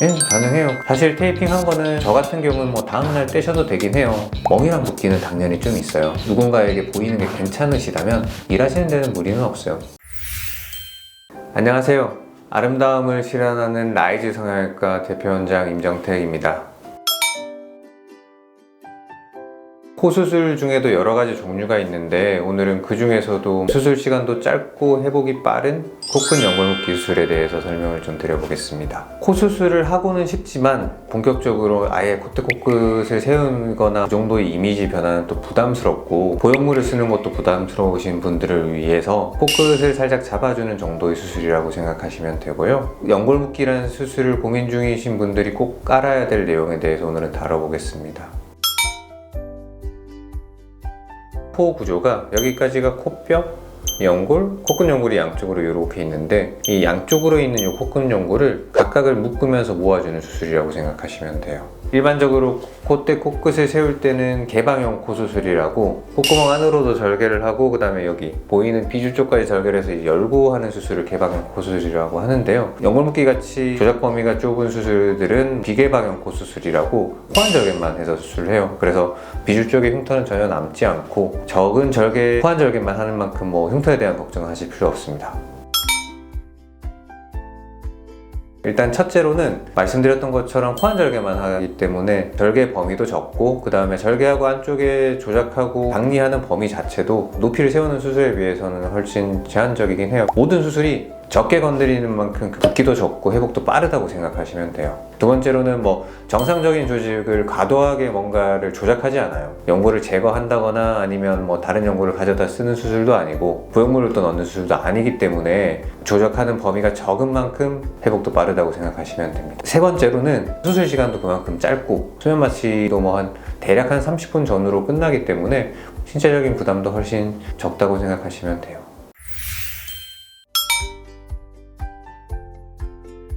네, 가능해요. 사실 테이핑 한 거는 저 같은 경우는 뭐 다음날 떼셔도 되긴 해요. 멍이랑 붓기는 당연히 좀 있어요. 누군가에게 보이는 게 괜찮으시다면 일하시는 데는 무리는 없어요. 안녕하세요. 아름다움을 실현하는 라이즈 성형외과 대표원장 임정택입니다. 코 수술 중에도 여러 가지 종류가 있는데 오늘은 그 중에서도 수술 시간도 짧고 회복이 빠른 코끝 연골묶기 수술에 대해서 설명을 좀 드려보겠습니다. 코 수술을 하고는 싶지만 본격적으로 아예 코끝을 세우거나 그 정도의 이미지 변화는 또 부담스럽고 보형물을 쓰는 것도 부담스러우신 분들을 위해서 코끝을 살짝 잡아주는 정도의 수술이라고 생각하시면 되고요. 연골묶기라는 수술을 고민 중이신 분들이 꼭 알아야 될 내용에 대해서 오늘은 다뤄보겠습니다. 코 구조가 여기까지가 코뼈, 연골, 코끝 연골이 양쪽으로 이렇게 있는데 이 양쪽으로 있는 이 코끝 연골을 각각을 묶으면서 모아주는 수술이라고 생각하시면 돼요. 일반적으로 콧대 코끝을 세울 때는 개방형 코 수술이라고 콧구멍 안으로도 절개를 하고 그 다음에 여기 보이는 비주 쪽까지 절개를 해서 열고 하는 수술을 개방형 코 수술이라고 하는데요. 연골묶기 같이 조작 범위가 좁은 수술들은 비개방형 코 수술이라고 코안 절개만 해서 수술을 해요. 그래서 비주 쪽에 흉터는 전혀 남지 않고 적은 절개, 코안 절개만 하는 만큼 뭐 흉터에 대한 걱정은 하실 필요 없습니다. 일단 첫째로는 말씀드렸던 것처럼 코안 절개만 하기 때문에 절개 범위도 적고 그 다음에 절개하고 안쪽에 조작하고 박리하는 범위 자체도 높이를 세우는 수술에 비해서는 훨씬 제한적이긴 해요. 모든 수술이 적게 건드리는 만큼 붓기도 적고 회복도 빠르다고 생각하시면 돼요. 두 번째로는 뭐 정상적인 조직을 과도하게 뭔가를 조작하지 않아요. 연골을 제거한다거나 아니면 뭐 다른 연골을 가져다 쓰는 수술도 아니고 보형물을 또 넣는 수술도 아니기 때문에 조작하는 범위가 적은 만큼 회복도 빠르다고 생각하시면 됩니다. 세 번째로는 수술 시간도 그만큼 짧고 수면 마취도 뭐 한 대략 한 30분 전후로 끝나기 때문에 신체적인 부담도 훨씬 적다고 생각하시면 돼요.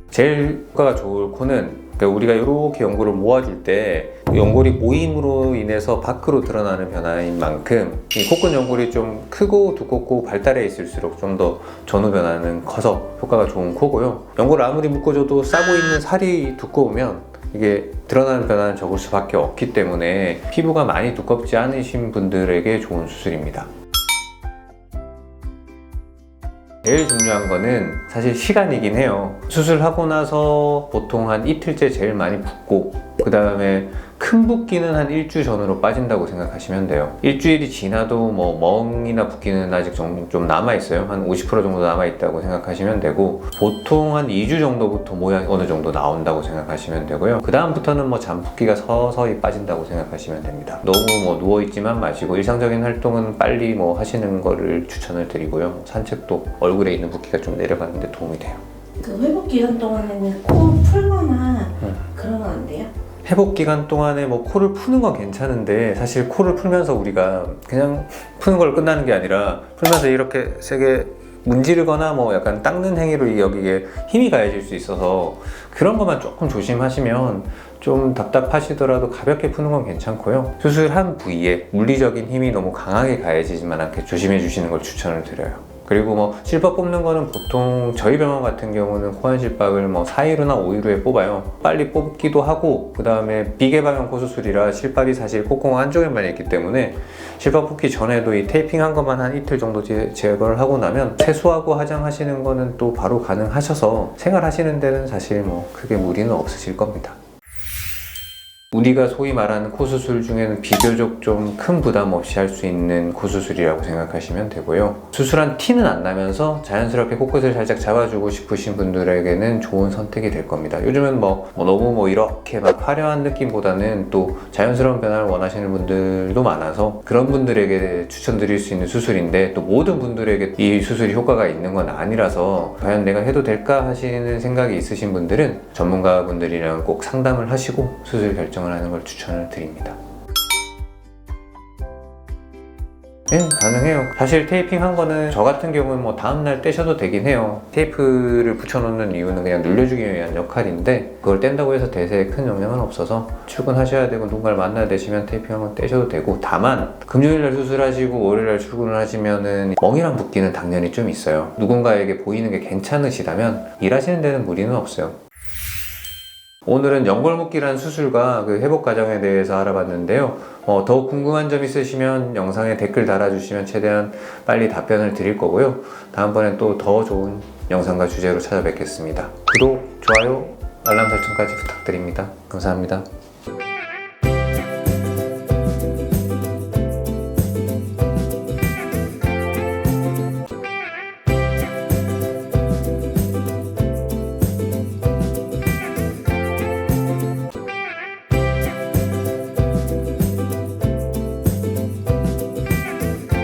제일 효과가 좋을 코는 우리가 이렇게 연골을 모아줄 때 연골이 모임으로 인해서 밖으로 드러나는 변화인 만큼 이 코끝 연골이 좀 크고 두껍고 발달해 있을수록 좀 더 전후 변화는 커서 효과가 좋은 코고요. 연골을 아무리 묶어줘도 싸고 있는 살이 두꺼우면 이게 드러나는 변화는 적을 수밖에 없기 때문에 피부가 많이 두껍지 않으신 분들에게 좋은 수술입니다. 제일 중요한 거는 사실 시간이긴 해요. 수술하고 나서 보통 한 이틀째 제일 많이 붓고 그 다음에 큰 붓기는 한 일주 전으로 빠진다고 생각하시면 돼요. 일주일이 지나도 뭐 멍이나 붓기는 아직 좀 남아있어요. 한 50% 정도 남아있다고 생각하시면 되고 보통 한 2주 정도부터 모양이 어느 정도 나온다고 생각하시면 되고요. 그 다음부터는 뭐 잠붓기가 서서히 빠진다고 생각하시면 됩니다. 너무 뭐 누워있지만 마시고 일상적인 활동은 빨리 뭐 하시는 거를 추천을 드리고요. 산책도 얼굴에 있는 붓기가 좀 내려가는 데 도움이 돼요. 그 회복 기간 동안에는 코 풀거나 그러면 안 돼요? 회복 기간 동안에 뭐 코를 푸는 건 괜찮은데 사실 코를 풀면서 우리가 그냥 푸는 걸 끝나는 게 아니라 풀면서 이렇게 세게 문지르거나 뭐 약간 닦는 행위로 여기에 힘이 가해질 수 있어서 그런 것만 조금 조심하시면 좀 답답하시더라도 가볍게 푸는 건 괜찮고요. 수술한 부위에 물리적인 힘이 너무 강하게 가해지지만 않게 조심해 주시는 걸 추천을 드려요. 그리고 뭐 실밥 뽑는 거는 보통 저희 병원 같은 경우는 코안 실밥을 뭐 4일 후나 5일 후에 뽑아요. 빨리 뽑기도 하고 그 다음에 비개방형 코 수술이라 실밥이 사실 콧구멍 한쪽에만 있기 때문에 실밥 뽑기 전에도 이 테이핑 한 것만 한 이틀 정도 제거를 하고 나면 세수하고 화장하시는 거는 또 바로 가능하셔서 생활하시는 데는 사실 뭐 크게 무리는 없으실 겁니다. 우리가 소위 말하는 코 수술 중에는 비교적 좀 큰 부담 없이 할 수 있는 코 수술이라고 생각하시면 되고요. 수술한 티는 안 나면서 자연스럽게 코끝을 살짝 잡아주고 싶으신 분들에게는 좋은 선택이 될 겁니다. 요즘은 너무 이렇게 막 화려한 느낌보다는 또 자연스러운 변화를 원하시는 분들도 많아서 그런 분들에게 추천드릴 수 있는 수술인데 또 모든 분들에게 이 수술이 효과가 있는 건 아니라서 과연 내가 해도 될까 하시는 생각이 있으신 분들은 전문가분들이랑 꼭 상담을 하시고 수술 결정을 하는 걸 추천을 드립니다. 네, 가능해요. 사실 테이핑 한 거는 저 같은 경우는 뭐 다음날 떼셔도 되긴 해요. 테이프를 붙여놓는 이유는 그냥 늘려주기 위한 역할인데 그걸 뗀다고 해서 대세에 큰 영향은 없어서 출근하셔야 되고 누군가를 만나야 되시면 테이핑 한번 떼셔도 되고 다만 금요일날 수술하시고 월요일날 출근을 하시면은 멍이랑 붓기는 당연히 좀 있어요. 누군가에게 보이는 게 괜찮으시다면 일하시는 데는 무리는 없어요. 오늘은 연골묶기라는 수술과 그 회복 과정에 대해서 알아봤는데요. 더욱 궁금한 점 있으시면 영상에 댓글 달아주시면 최대한 빨리 답변을 드릴 거고요. 다음번엔 또 더 좋은 영상과 주제로 찾아뵙겠습니다. 구독, 좋아요, 알람 설정까지 부탁드립니다. 감사합니다.